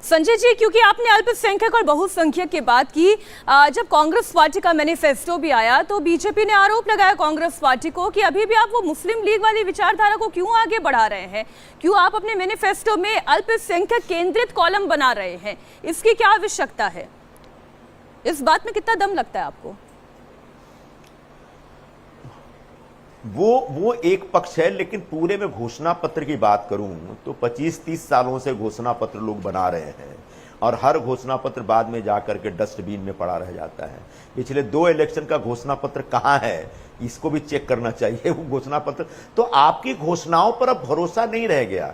संजय जी, क्योंकि आपने अल्पसंख्यक और बहुसंख्यक की बात की, जब कांग्रेस पार्टी का मैनिफेस्टो भी आया तो बीजेपी ने आरोप लगाया कांग्रेस पार्टी को कि अभी भी आप वो मुस्लिम लीग वाली विचारधारा को क्यों आगे बढ़ा रहे हैं, क्यों आप अपने मैनिफेस्टो में अल्पसंख्यक केंद्रित कॉलम बना रहे हैं, इसकी क्या आवश्यकता है? इस बात में कितना दम लगता है आपको? वो एक पक्ष है, लेकिन पूरे में घोषणा पत्र की बात करूं तो 25-30 सालों से घोषणा पत्र लोग बना रहे हैं और हर घोषणा पत्र बाद में जाकर के डस्टबिन में पड़ा रह जाता है। पिछले 2 इलेक्शन का घोषणा पत्र कहां है, इसको भी चेक करना चाहिए। वो घोषणा पत्र तो आपकी घोषणाओं पर अब भरोसा नहीं रह गया।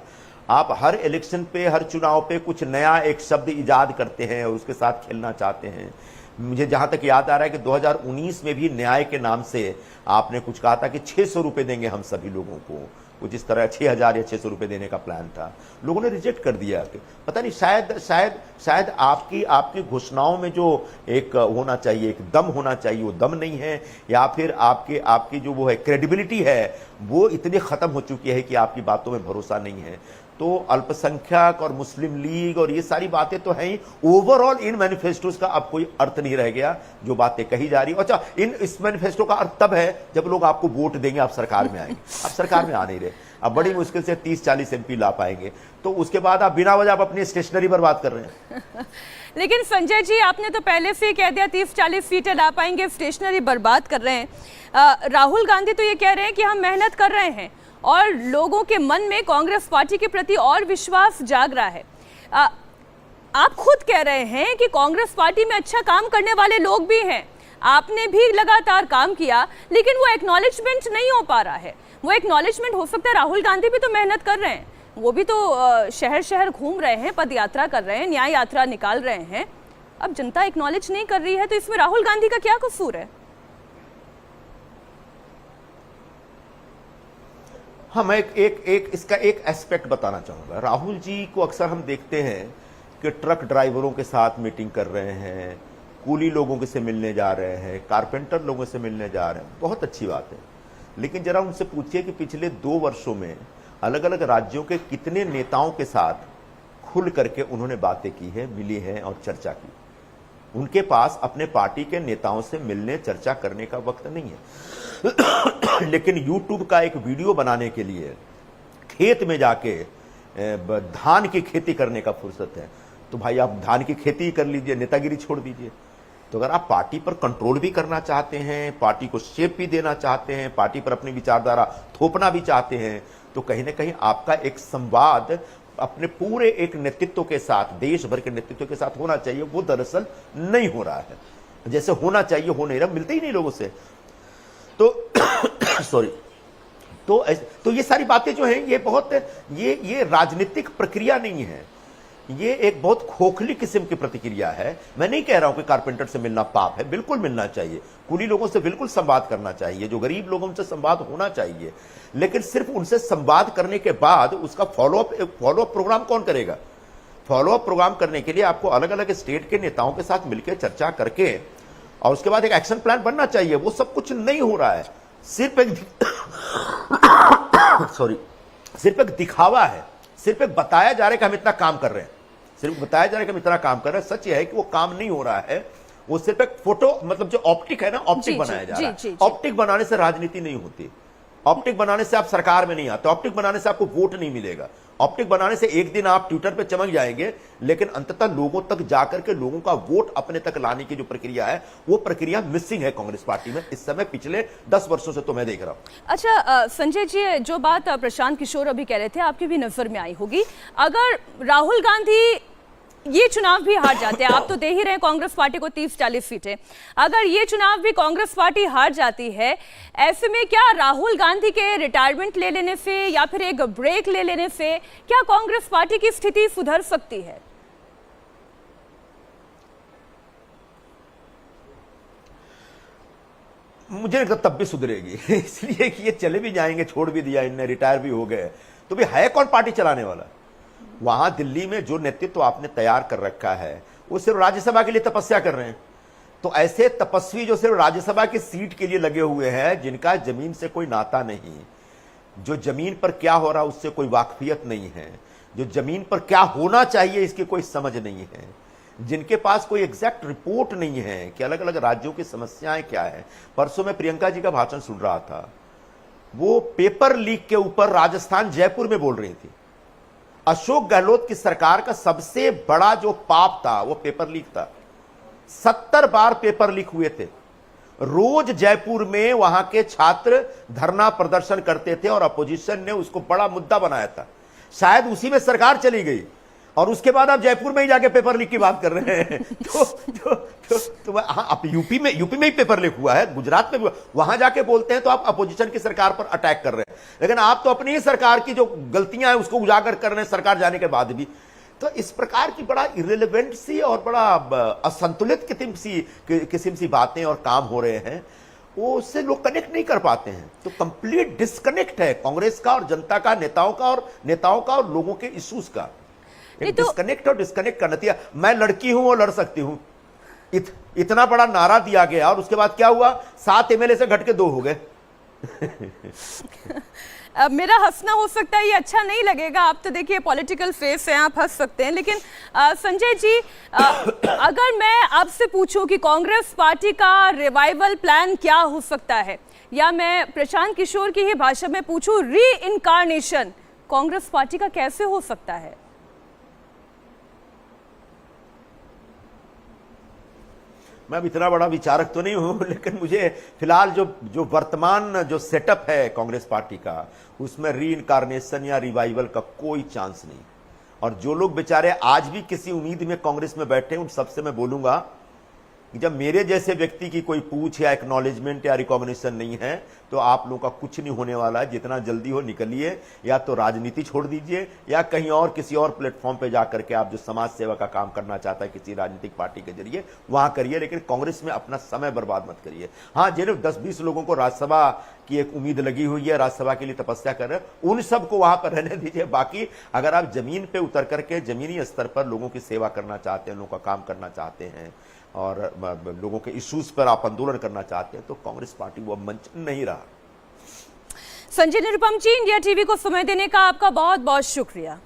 आप हर इलेक्शन पे, हर चुनाव पे कुछ नया एक शब्द इजाद करते हैं और उसके साथ खेलना चाहते हैं। मुझे जहां तक याद आ रहा है कि 2019 में भी न्याय के नाम से आपने कुछ कहा था कि 600 रुपए देंगे हम सभी लोगों को, कुछ इस तरह 6000 या 600 रुपए देने का प्लान था। लोगों ने रिजेक्ट कर दिया। पता नहीं, शायद आपकी घोषणाओं में जो एक होना चाहिए, एक दम होना चाहिए, वो दम नहीं है, या फिर आपकी जो वो है क्रेडिबिलिटी है वो इतनी खत्म हो चुकी है कि आपकी बातों में भरोसा नहीं है। तो अल्पसंख्यक और मुस्लिम लीग और ये सारी बातें तो हैं ही, ओवरऑल इन मैनिफेस्टोज का अब कोई अर्थ नहीं रह गया जो बातें कही जा रही। अच्छा, इस मैनिफेस्टो का अर्थ तब है जब लोग आपको वोट देंगे, आप सरकार में आएंगे। आप सरकार में आ नहीं रहे, अब बड़ी मुश्किल से 30-40 MP ला पाएंगे, तो उसके बाद आप बिना वजह आप अपनी स्टेशनरी बर्बाद कर रहे हैं। लेकिन संजय जी, आपने तो पहले से ही कह दिया 30-40 सीटें ला पाएंगे, स्टेशनरी बर्बाद कर रहे हैं। राहुल गांधी तो ये कह रहे हैं कि हम मेहनत कर रहे हैं और लोगों के मन में कांग्रेस पार्टी के प्रति और विश्वास जाग रहा है। आप खुद कह रहे हैं कि कांग्रेस पार्टी में अच्छा काम करने वाले लोग भी हैं, आपने भी लगातार काम किया, लेकिन वो एक्नॉलेजमेंट नहीं हो पा रहा है। वो एक्नॉलेजमेंट हो सकता है, राहुल गांधी भी तो मेहनत कर रहे हैं, वो भी तो शहर शहर घूम रहे हैं, पद यात्रा कर रहे हैं, न्याय यात्रा निकाल रहे हैं। अब जनता एक्नॉलेज नहीं कर रही है, तो इसमें राहुल गांधी का क्या कसूर है? हाँ, मैं इसका एक एस्पेक्ट बताना चाहूँगा। राहुल जी को अक्सर हम देखते हैं कि ट्रक ड्राइवरों के साथ मीटिंग कर रहे हैं, कूली लोगों से मिलने जा रहे हैं, कारपेंटर लोगों से मिलने जा रहे हैं, बहुत अच्छी बात है। लेकिन जरा उनसे पूछिए कि पिछले 2 वर्षों में अलग अलग राज्यों के कितने नेताओं के साथ खुल करके उन्होंने बातें की है, मिली हैं और चर्चा की। उनके पास अपने पार्टी के नेताओं से मिलने, चर्चा करने का वक्त नहीं है। लेकिन YouTube का एक वीडियो बनाने के लिए खेत में जाके धान की खेती करने का फुर्सत है, तो भाई आप धान की खेती कर लीजिए, नेतागिरी छोड़ दीजिए। तो अगर आप पार्टी पर कंट्रोल भी करना चाहते हैं, पार्टी को शेप भी देना चाहते हैं, पार्टी पर अपनी विचारधारा थोपना भी चाहते हैं, तो कहीं ना कहीं आपका एक संवाद अपने पूरे एक नेतृत्व के साथ, देश भर के नेतृत्व के साथ होना चाहिए। वो दरअसल नहीं हो रहा है, जैसे होना चाहिए हो नहीं रहा, मिलते ही नहीं लोगों से। तो सॉरी, तो ये सारी बातें जो हैं, ये बहुत ये राजनीतिक प्रक्रिया नहीं है, ये एक बहुत खोखली किस्म की प्रतिक्रिया है। मैं नहीं कह रहा हूं कि कारपेंटर से मिलना पाप है, बिल्कुल मिलना चाहिए, कुली लोगों से बिल्कुल संवाद करना चाहिए, जो गरीब लोगों से संवाद होना चाहिए। लेकिन सिर्फ उनसे संवाद करने के बाद उसका फॉलोअप प्रोग्राम कौन करेगा? फॉलोअप प्रोग्राम करने के लिए आपको अलग अलग स्टेट के नेताओं के साथ मिलकर चर्चा करके और उसके बाद एक एक्शन प्लान बनना चाहिए। वो सब कुछ नहीं हो रहा है, सिर्फ एक दिखावा है, सिर्फ एक बताया जा रहा है कि हम इतना काम कर रहे हैं, सिर्फ बताया जा रहा है कि हम इतना काम कर रहे हैं। सच यह है कि वो काम नहीं हो रहा है, वो सिर्फ एक फोटो, मतलब जो ऑप्टिक है ना, ऑप्टिक बनाया जा रहा है। ऑप्टिक बनाने से राजनीति नहीं होती, ऑप्टिक बनाने से आप सरकार में नहीं आते, ऑप्टिक बनाने से आपको वोट नहीं मिलेगा, ऑप्टिक बनाने से एक दिन आप ट्विटर पे चमक जाएंगे, लेकिन अंततः लोगों तक जाकर के लोगों का वोट अपने तक लाने की जो प्रक्रिया है, वो प्रक्रिया मिसिंग है कांग्रेस पार्टी में इस समय, पिछले 10 वर्षों से तो मैं देख रहा हूं। अच्छा संजय जी, जो बात प्रशांत किशोर अभी कह रहे थे, आपकी भी नजर में आई होगी, अगर राहुल गांधी ये चुनाव भी हार जाते हैं, आप तो दे ही रहे हैं कांग्रेस पार्टी को 30-40 सीटें, अगर ये चुनाव भी कांग्रेस पार्टी हार जाती है, ऐसे में क्या राहुल गांधी के रिटायरमेंट ले लेने से या फिर एक ब्रेक ले लेने से क्या कांग्रेस पार्टी की स्थिति सुधर सकती है? मुझे लगता तब भी सुधरेगी, इसलिए कि ये चले भी जाएंगे, छोड़ भी दिया इनने, रिटायर भी हो गए, तो भी है कौन पार्टी चलाने वाला? वहां दिल्ली में जो नेतृत्व आपने तैयार कर रखा है, वो सिर्फ राज्यसभा के लिए तपस्या कर रहे हैं। तो ऐसे तपस्वी जो सिर्फ राज्यसभा की सीट के लिए लगे हुए हैं, जिनका जमीन से कोई नाता नहीं, जो जमीन पर क्या हो रहा है उससे कोई वाकफियत नहीं है, जो जमीन पर क्या होना चाहिए इसकी कोई समझ नहीं है, जिनके पास कोई एग्जैक्ट रिपोर्ट नहीं है कि अलग अलग राज्यों की समस्याएं क्या है। परसों मैं प्रियंका जी का भाषण सुन रहा था, वो पेपर लीक के ऊपर राजस्थान जयपुर में बोल रही थी। अशोक गहलोत की सरकार का सबसे बड़ा जो पाप था वो पेपर लीक था। 70 बार पेपर लीक हुए थे। रोज जयपुर में वहां के छात्र धरना प्रदर्शन करते थे और अपोजिशन ने उसको बड़ा मुद्दा बनाया था। शायद उसी में सरकार चली गई और उसके बाद आप जयपुर में ही जाके पेपर लीक की बात कर रहे हैं। तो हाँ, आप यूपी में ही पेपर लीक हुआ है, गुजरात में भी हुआ, वहां जाके बोलते हैं तो आप अपोजिशन की सरकार पर अटैक कर रहे हैं। लेकिन आप तो अपनी ही सरकार की जो गलतियां हैं उसको उजागर कर रहे हैं सरकार जाने के बाद भी। तो इस प्रकार की बड़ा इरेलेवेंट सी और बड़ा असंतुलित किस्म सी बातें और काम हो रहे हैं, वो उससे लोग कनेक्ट नहीं कर पाते हैं। तो कंप्लीट डिस्कनेक्ट है कांग्रेस का और जनता का, नेताओं का और लोगों के इश्यूज का। डिस्कनेक्ट और डिस्कनेक्ट करना चाहिए। मैं लड़की हूं और लड़ सकती हूं, इतना बड़ा नारा दिया गया और उसके बाद क्या हुआ, 7 एमएलए से घट के 2 हो गए। मेरा हंसना हो सकता है ये अच्छा नहीं लगेगा, आप तो देखिए पॉलिटिकल फेस है, आप हंस सकते हैं, लेकिन संजय जी अगर मैं आपसे पूछूं कि कांग्रेस पार्टी का रिवाइवल प्लान क्या हो सकता है, या मैं प्रशांत किशोर की ही भाषा में पूछूं री इनकारनेशन कांग्रेस पार्टी का कैसे हो सकता है? मैं अब इतना बड़ा विचारक तो नहीं हूं, लेकिन मुझे फिलहाल जो वर्तमान जो सेटअप है कांग्रेस पार्टी का, उसमें री इनकारनेशन या रिवाइवल का कोई चांस नहीं। और जो लोग बेचारे आज भी किसी उम्मीद में कांग्रेस में बैठे हैं, उन सबसे मैं बोलूंगा कि जब मेरे जैसे व्यक्ति की कोई पूछ या एक्नॉलेजमेंट या रिकॉग्निशन नहीं है तो आप लोगों का कुछ नहीं होने वाला है। जितना जल्दी हो निकलिए, या तो राजनीति छोड़ दीजिए या कहीं और किसी और प्लेटफॉर्म पे जाकर के आप जो समाज सेवा का काम करना चाहता है किसी राजनीतिक पार्टी के जरिए वहां करिए, लेकिन कांग्रेस में अपना समय बर्बाद मत करिए। हाँ, जिन 10-20 लोगों को राज्यसभा की एक उम्मीद लगी हुई है, राज्यसभा के लिए तपस्या कर रहे हैं, उन सबको वहां पर रहने दीजिए। बाकी अगर आप जमीन पे उतर करके जमीनी स्तर पर लोगों की सेवा करना चाहते हैं, लोगों का काम करना चाहते हैं और लोगों के इश्यूज पर आप आंदोलन करना चाहते हैं, तो कांग्रेस पार्टी वो मंच नहीं रहा। संजय निरुपम जी, इंडिया टीवी को समय देने का आपका बहुत बहुत शुक्रिया।